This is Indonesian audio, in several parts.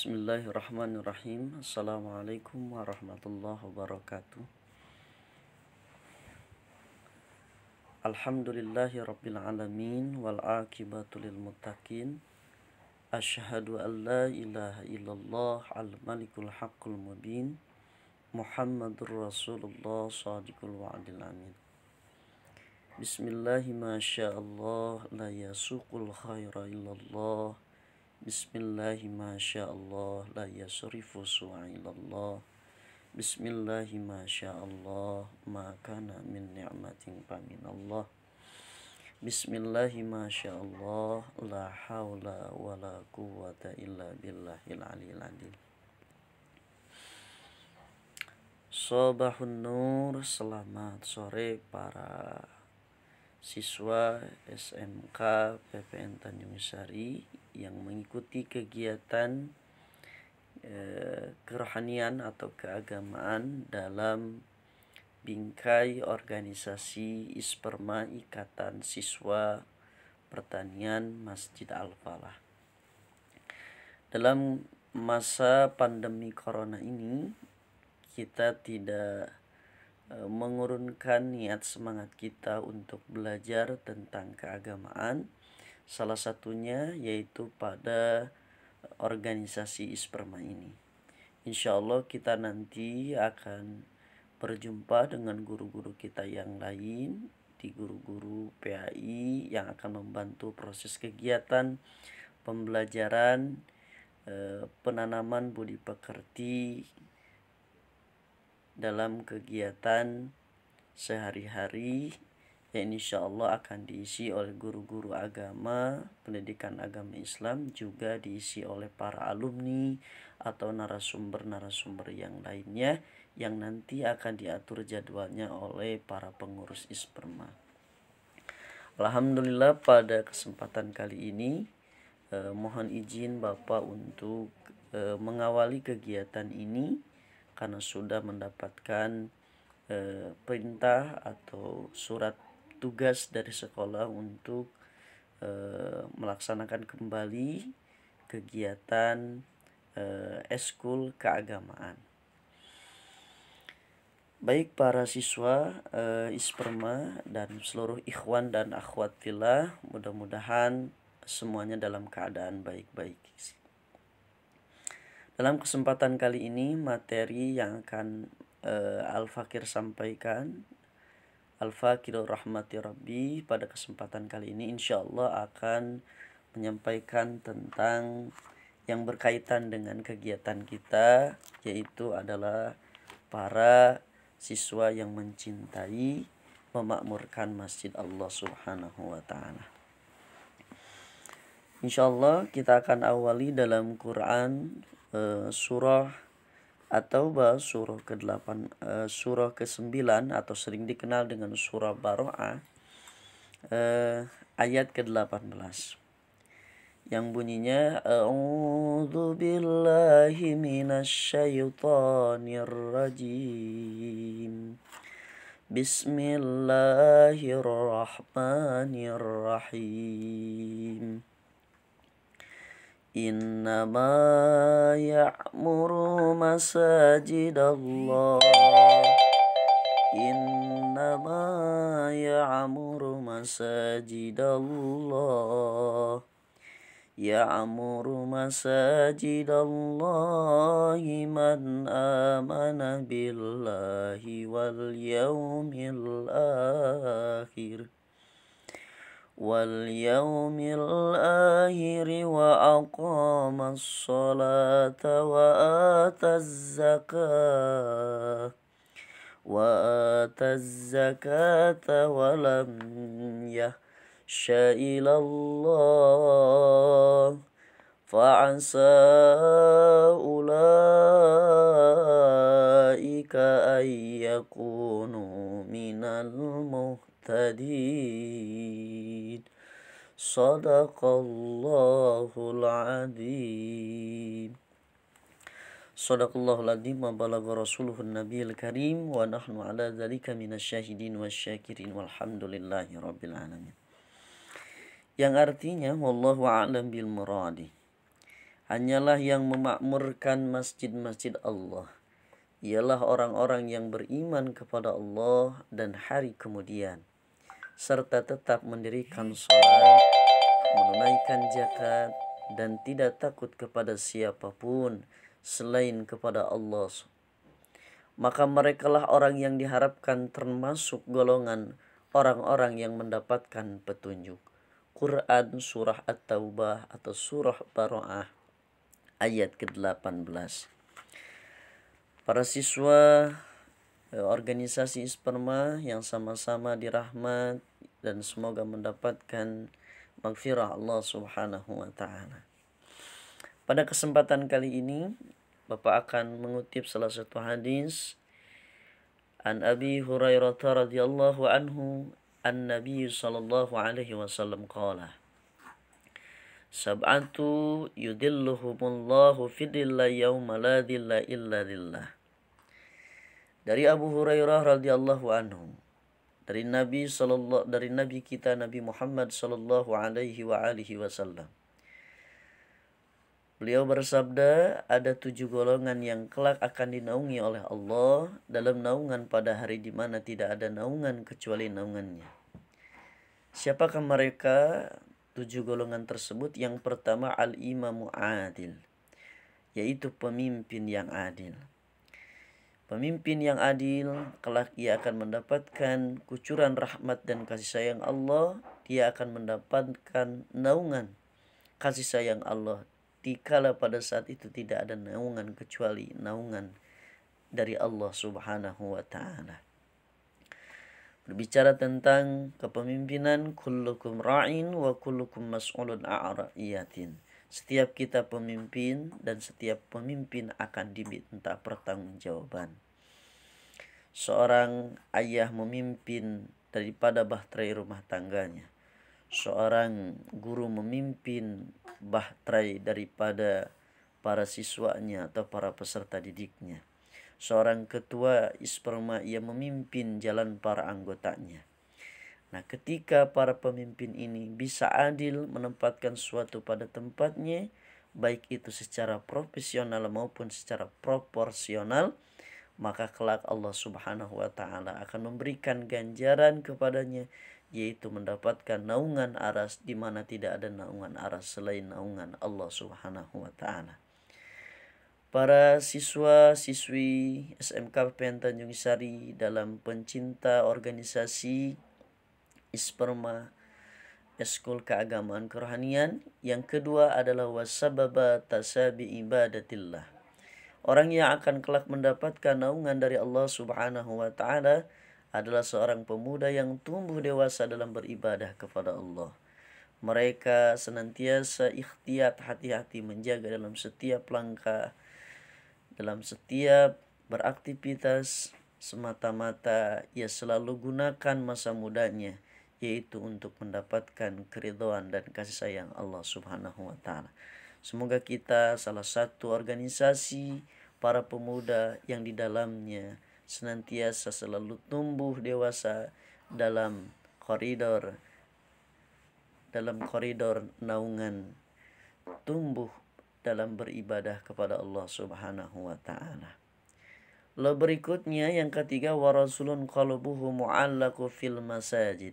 Bismillahirrahmanirrahim. Assalamualaikum warahmatullahi wabarakatuh. Alhamdulillahi rabbil alamin wal aqibatu lil muttaqin. Asyhadu an la ilaha illallah al malikul haqqul mubin. Muhammadur Rasulullah shadiqul wa'dil amin. Bismillahi ma sya'allah la yasuqul khaira illallah. Bismillahi ma sya'allah la yasrifu su'a ilallah. Bismillahi ma sya'allah ma kana min ni'matin fa minallah. Bismillahi ma sya'allah la hawla wa la quwwata illa billahil aliyil adil. Sobahun Nur, selamat sore para siswa SMK PPN Tanjung Sari yang mengikuti kegiatan kerohanian atau keagamaan dalam bingkai organisasi Isperma Ikatan Siswa Pertanian Masjid Al-Falah. Dalam masa pandemi corona ini, kita tidak mengurunkan niat semangat kita untuk belajar tentang keagamaan. Salah satunya yaitu pada organisasi Isperma ini. Insya Allah kita nanti akan berjumpa dengan guru-guru kita yang lain di guru-guru PAI yang akan membantu proses kegiatan pembelajaran penanaman budi pekerti dalam kegiatan sehari-hari, yang insya Allah akan diisi oleh guru-guru agama, pendidikan agama Islam, juga diisi oleh para alumni atau narasumber-narasumber yang lainnya yang nanti akan diatur jadwalnya oleh para pengurus Isperma. Alhamdulillah pada kesempatan kali ini mohon izin Bapak untuk mengawali kegiatan ini karena sudah mendapatkan perintah atau surat tugas dari sekolah untuk melaksanakan kembali kegiatan eskul keagamaan. Baik para siswa Isperma dan seluruh ikhwan dan akhwat fillah, mudah-mudahan semuanya dalam keadaan baik-baik. Dalam kesempatan kali ini, materi yang akan Al-Fakir sampaikan, Al-Fakir rahmati Rabbi, pada kesempatan kali ini insya Allah akan menyampaikan tentang yang berkaitan dengan kegiatan kita, yaitu adalah para siswa yang mencintai, memakmurkan Masjid Allah Subhanahu wa Ta'ala. Insya Allah kita akan awali dalam Quran surah atau surah ke-8, surah ke-9 atau sering dikenal dengan surah Baro'ah, ayat ke-18 yang bunyinya A'udzu billahi minasyaitonir rajim. Bismillahirrahmanirrahim. Innama ya'muru masajidallah. Innama ya'muru masajidallah. Ya'muru masajidallahi man amana billahi wal yawmil akhir. واليوم الآخر وأقام الصلاة وآتى الزكاة ولم يخش إلى الله فعسى أولئك أن يكونوا من المهتدين. Sadaqallahul adzim. Sadaqallahul adzim wa balagha rasuluhun nabiyil karim wa nahnu ala dzalika minasyahidin wasyakirin walhamdulillahi rabbil alamin. Yang artinya wallahu a'lam bil muradi. hanyalah yang memakmurkan masjid-masjid Allah ialah orang-orang yang beriman kepada Allah dan hari kemudian, serta tetap mendirikan sholat, menunaikan zakat, dan tidak takut kepada siapapun selain kepada Allah. Maka merekalah orang yang diharapkan termasuk golongan orang-orang yang mendapatkan petunjuk. Quran Surah At-Taubah atau Surah Bara'ah ayat ke-18. Para siswa organisasi Isperma yang sama-sama dirahmat dan semoga mendapatkan maghfirah Allah Subhanahu wa taala. Pada kesempatan kali ini Bapak akan mengutip salah satu hadis an Abi Hurairah radhiyallahu anhu an-Nabi sallallahu alaihi wasallam qala Sab'atu yudilluhumullahu fi dhilli yawma la dhilla illa dhillah. Dari Abu Hurairah radhiyallahu anhu, dari Nabi kita Nabi Muhammad sallallahu alaihi wasallam. Beliau bersabda, ada 7 golongan yang kelak akan dinaungi oleh Allah dalam naungan pada hari di mana tidak ada naungan kecuali naungannya. Siapakah mereka? 7 golongan tersebut. Yang pertama, al-imamu adil, yaitu pemimpin yang adil. Pemimpin yang adil kelak ia akan mendapatkan kucuran rahmat dan kasih sayang Allah. Dia akan mendapatkan naungan kasih sayang Allah dikala pada saat itu tidak ada naungan kecuali naungan dari Allah Subhanahu wa taala. Berbicara tentang kepemimpinan, kullukum ra'in wa kullukum mas'ulun an ra'iyatin. Setiap kita pemimpin dan setiap pemimpin akan diminta pertanggungjawaban. Seorang ayah memimpin daripada bahtera rumah tangganya. Seorang guru memimpin bahtera daripada para siswanya atau para peserta didiknya. Seorang ketua Isperma ia memimpin jalan para anggotanya. Nah, ketika para pemimpin ini bisa adil menempatkan sesuatu pada tempatnya, baik itu secara profesional maupun secara proporsional, maka kelak Allah Subhanahu wa taala akan memberikan ganjaran kepadanya, yaitu mendapatkan naungan aras di mana tidak ada naungan aras selain naungan Allah Subhanahu wa taala. Para siswa-siswi SMK PPN Tanjung Sari dalam pencinta organisasi Isperma Eskul Keagamaan Kerohanian. Yang kedua adalah wasababa tasabi ibadatillah. Orang yang akan kelak mendapatkan naungan dari Allah Subhanahu wa taala adalah seorang pemuda yang tumbuh dewasa dalam beribadah kepada Allah. Mereka senantiasa ikhtiyat, hati-hati menjaga dalam setiap langkah, dalam setiap beraktivitas, semata-mata ia selalu gunakan masa mudanya, yaitu untuk mendapatkan keridhaan dan kasih sayang Allah Subhanahu wa taala. Semoga kita salah satu organisasi para pemuda yang di dalamnya senantiasa selalu tumbuh dewasa dalam koridor naungan, tumbuh dalam beribadah kepada Allah Subhanahu wa taala. Lalu berikutnya yang ketiga, wa rasulun qalbuhu mu'allaqu fil masajid.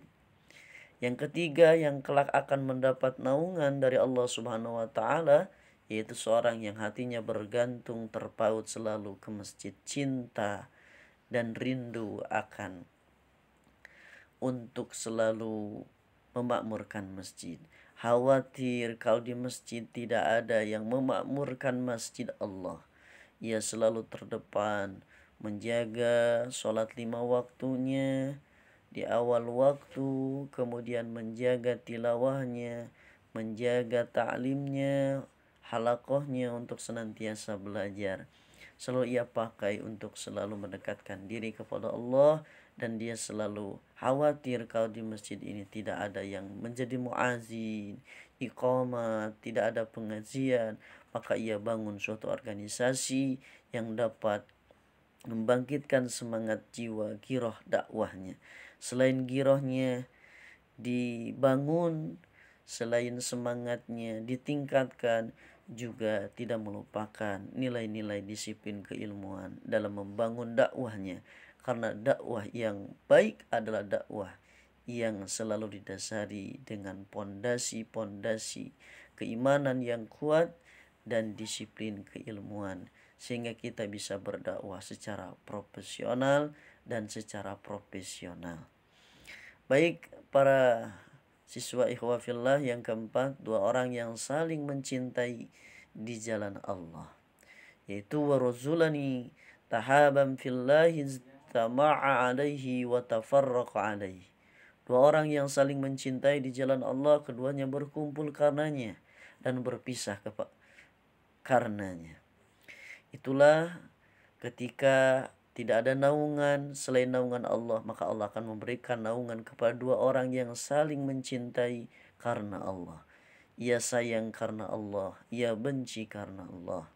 Yang ketiga yang kelak akan mendapat naungan dari Allah Subhanahu wa taala, yaitu seorang yang hatinya bergantung terpaut selalu ke masjid, cinta dan rindu akan untuk selalu memakmurkan masjid. Khawatir kalau di masjid tidak ada yang memakmurkan masjid Allah. Ia selalu terdepan menjaga sholat 5 waktunya di awal waktu, kemudian menjaga tilawahnya, menjaga ta'limnya, halakohnya untuk senantiasa belajar. Selalu ia pakai untuk selalu mendekatkan diri kepada Allah, dan dia selalu khawatir kalau di masjid ini tidak ada yang menjadi muazin, iqamah, tidak ada pengajian, maka ia bangun suatu organisasi yang dapat membangkitkan semangat jiwa giroh dakwahnya. Selain girohnya dibangun, selain semangatnya ditingkatkan, juga tidak melupakan nilai-nilai disiplin keilmuan dalam membangun dakwahnya, karena dakwah yang baik adalah dakwah yang selalu didasari dengan pondasi-pondasi keimanan yang kuat dan disiplin keilmuan, sehingga kita bisa berdakwah secara profesional dan secara profesional. Baik para siswa ikhwafillah, yang keempat, dua orang yang saling mencintai di jalan Allah, yaitu waruzulani tahabam fillahi tama'a alaihi wa tafarraqa alaihi. Dua orang yang saling mencintai di jalan Allah, keduanya berkumpul karenanya dan berpisah karenanya. Itulah ketika tidak ada naungan selain naungan Allah, maka Allah akan memberikan naungan kepada dua orang yang saling mencintai karena Allah. Ia sayang karena Allah, ia benci karena Allah.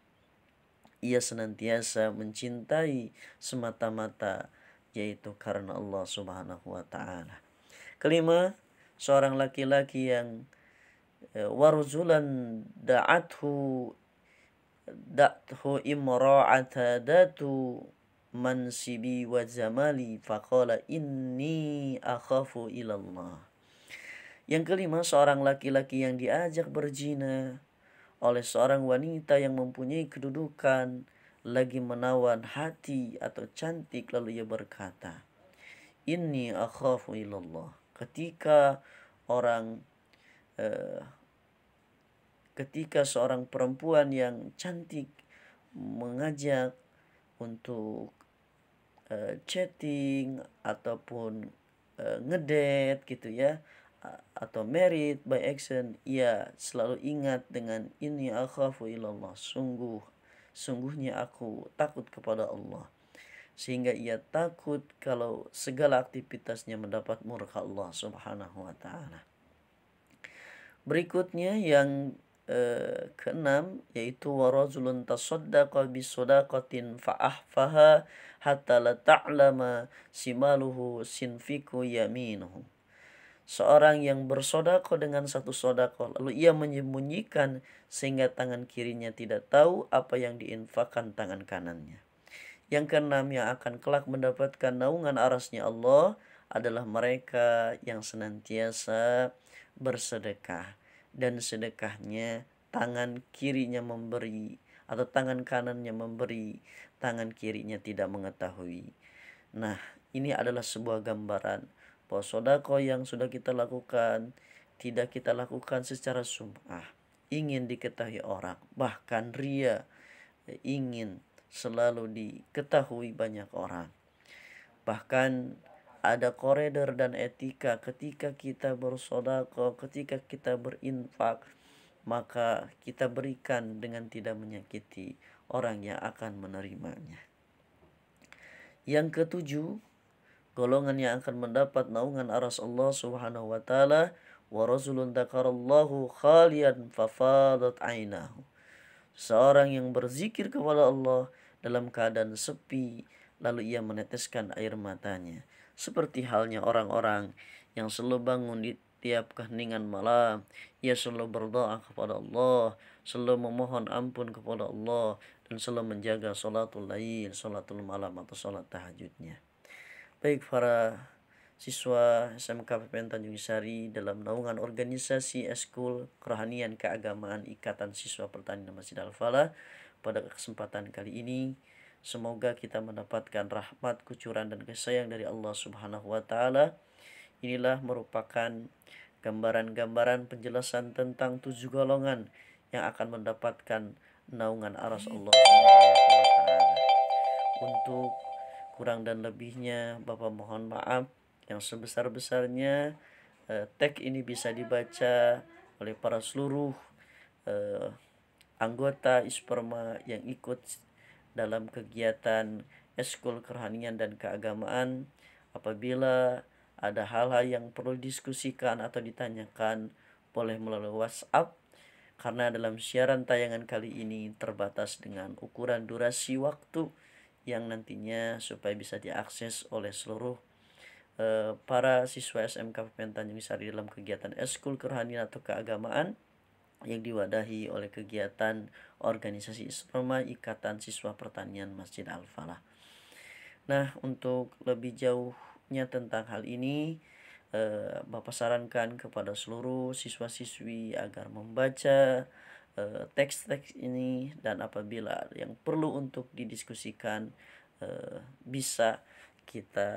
Ia senantiasa mencintai semata-mata, yaitu karena Allah Subhanahu wa ta'ala. Kelima, seorang laki-laki yang waruzulan da'athu imra'ata datu mansibi wa zamali faqala inni akhafu ilallah. Yang kelima, seorang laki-laki yang diajak berzina oleh seorang wanita yang mempunyai kedudukan, lagi menawan hati atau cantik, lalu ia berkata, inni akhafu ilallah. Ketika seorang perempuan yang cantik mengajak untuk chatting ataupun ngedate gitu ya, atau married by action, ia selalu ingat dengan ini akhafu ilallah, sungguhnya aku takut kepada Allah, sehingga ia takut kalau segala aktivitasnya mendapat murka Allah Subhanahu wa ta'ala. Berikutnya yang keenam, yaitu warajulun tasaddaqa bisadaqatin fa'ahfaha hatta la ta'lama simaluhu sinfiku yaminuhu. Seorang yang bersedekah dengan satu sedekah, lalu ia menyembunyikan sehingga tangan kirinya tidak tahu apa yang diinfakkan tangan kanannya. Yang keenam, yang akan kelak mendapatkan naungan arasnya Allah adalah mereka yang senantiasa bersedekah, dan sedekahnya tangan kirinya memberi atau tangan kanannya memberi, tangan kirinya tidak mengetahui. Nah, ini adalah sebuah gambaran bahwa sedekah yang sudah kita lakukan tidak kita lakukan secara sum'ah, ingin diketahui orang, bahkan ria, ingin selalu diketahui banyak orang. Bahkan ada koridor dan etika ketika kita bersedekah, ketika kita berinfak, maka kita berikan dengan tidak menyakiti orang yang akan menerimanya. Yang ketujuh, golongan yang akan mendapat naungan aras Allah Subhanahu wa ta'ala, wa rasulun dzakarallahu khalian fafadat ainahu. Seorang yang berzikir kepada Allah dalam keadaan sepi, lalu ia meneteskan air matanya. Seperti halnya orang-orang yang selalu bangun di tiap keheningan malam, ia selalu berdoa kepada Allah, selalu memohon ampun kepada Allah, dan selalu menjaga sholatul lail, sholatul malam atau sholat tahajudnya. Baik para siswa SMK PPN Tanjung Sari, dalam naungan organisasi Eskul Kerohanian Keagamaan Ikatan Siswa Pertanian Masjid Al-Falah, pada kesempatan kali ini semoga kita mendapatkan rahmat, kucuran dan kasih sayang dari Allah Subhanahu wa ta'ala. Inilah merupakan gambaran-gambaran penjelasan tentang 7 golongan yang akan mendapatkan naungan aras Allah Subhanahu wa ta'ala. Untuk kurang dan lebihnya Bapak mohon maaf yang sebesar-besarnya. Teks ini bisa dibaca oleh para seluruh anggota Isperma yang ikut dalam kegiatan Eskul Kerohanian dan Keagamaan. Apabila ada hal-hal yang perlu didiskusikan atau ditanyakan, boleh melalui WhatsApp, karena dalam siaran tayangan kali ini terbatas dengan ukuran durasi waktu yang nantinya supaya bisa diakses oleh seluruh para siswa SMK PPN Tanjung Sari dalam kegiatan Eskul Kerohanian atau Keagamaan. yang diwadahi oleh kegiatan organisasi Isproma Ikatan Siswa Pertanian Masjid Al-Falah. Nah, untuk lebih jauhnya tentang hal ini, Bapak sarankan kepada seluruh siswa-siswi agar membaca teks-teks ini, dan apabila yang perlu untuk didiskusikan bisa kita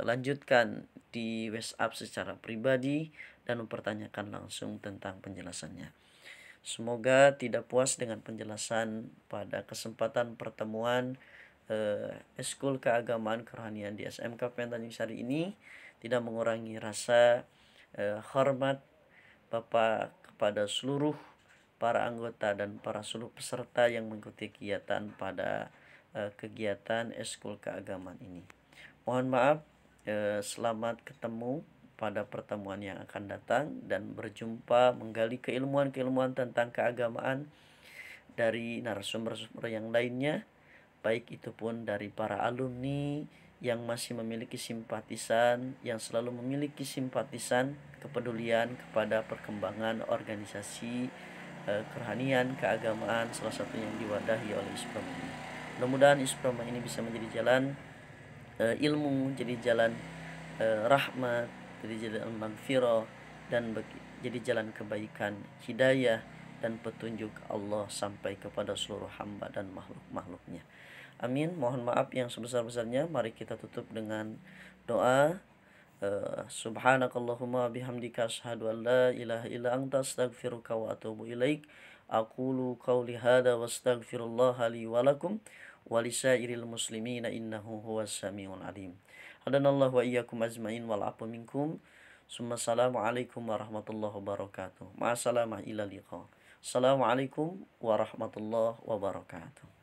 lanjutkan di WhatsApp secara pribadi dan mempertanyakan langsung tentang penjelasannya. Semoga tidak puas dengan penjelasan pada kesempatan pertemuan Eskul Keagamaan Kerohanian di SMK Tanjung Sari ini tidak mengurangi rasa hormat Bapak kepada seluruh para anggota dan para seluruh peserta yang mengikuti kegiatan pada kegiatan Eskul Keagamaan ini. Mohon maaf, selamat ketemu pada pertemuan yang akan datang dan berjumpa menggali keilmuan-keilmuan tentang keagamaan dari narasumber-narasumber yang lainnya, baik itu pun dari para alumni yang masih memiliki simpatisan, yang selalu memiliki simpatisan kepedulian kepada perkembangan organisasi kerohanian, keagamaan, salah satunya yang diwadahi oleh Isproma ini. Mudah-mudahan Isproma ini bisa menjadi jalan ilmu, jadi jalan rahmat, jadi jalan magfirah, dan jadi jalan kebaikan, hidayah, dan petunjuk Allah sampai kepada seluruh hamba dan makhluk-makhluknya. Amin. Mohon maaf yang sebesar-besarnya. Mari kita tutup dengan doa. Subhanakallahumma bihamdika asyhadu an la ilaha illa anta astaghfiruka wa atubu ilaik. Aqulu qawli hadza wastaghfirullaha li wa lakum wa lisairil muslimina innahu huwas samiul alim. Hadanallahu wa iyyakum ajmain wal afu minkum. Summa assalamualaikum warahmatullahi wabarakatuh. Ma'assalamah ila liqa. Assalamualaikum warahmatullahi wabarakatuh.